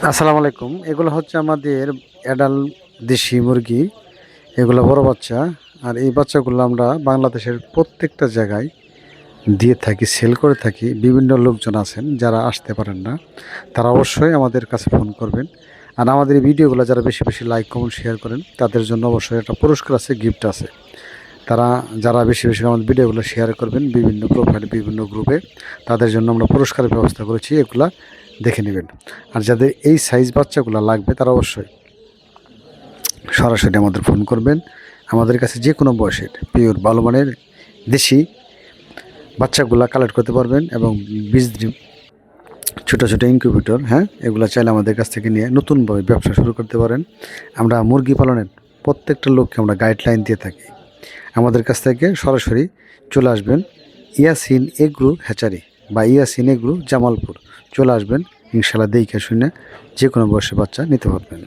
আসসালামু আলাইকুম। এগুলো হচ্ছে আমাদের অ্যাডাল্ট দেশি মুরগি। এগুলো বড় বাচ্চা। আর এই বাচ্চাগুলো আমরা বাংলাদেশের প্রত্যেকটা জায়গায় দিয়ে থাকি, সেল করে থাকি। বিভিন্ন লোকজন আছেন যারা আসতে পারেন না, তারা অবশ্যই আমাদের কাছে ফোন করবেন। আর আমাদের এই ভিডিওগুলো যারা বেশি বেশি লাইক কমেন্ট শেয়ার করেন তাদের জন্য অবশ্যই একটা পুরস্কার আছে, গিফট আছে। তারা যারা বেশি বেশি আমাদের ভিডিওগুলো শেয়ার করবেন বিভিন্ন প্রোফাইলে, বিভিন্ন গ্রুপে, তাদের জন্য আমরা পুরস্কারের ব্যবস্থা করেছি, এগুলা দেখে নেবেন। আর যাদের এই সাইজ বাচ্চাগুলো লাগবে তারা অবশ্যই সরাসরি আমাদের ফোন করবেন। আমাদের কাছে যে কোনো বয়সের পিওর ভালো মানের দেশি বাচ্চাগুলা কালেক্ট করতে পারবেন এবং বীজ ডিম, ছোটো ছোটো ইনকিউবেটর, হ্যাঁ, এগুলো চাইলে আমাদের কাছ থেকে নিয়ে নতুনভাবে ব্যবসা শুরু করতে পারেন। আমরা মুরগি পালনের প্রত্যেকটা লোককে আমরা গাইডলাইন দিয়ে থাকি। আমাদের কাছ থেকে সরাসরি চলে আসবেন ইয়াসিন এগ্রো হ্যাচারি বা ইয়াসিন এগ্রো জামালপুর, চলে আসবেন। ইনশাল্লাহ দেখে শুনে যে কোনো বয়সের বাচ্চা নিতে পারবেন।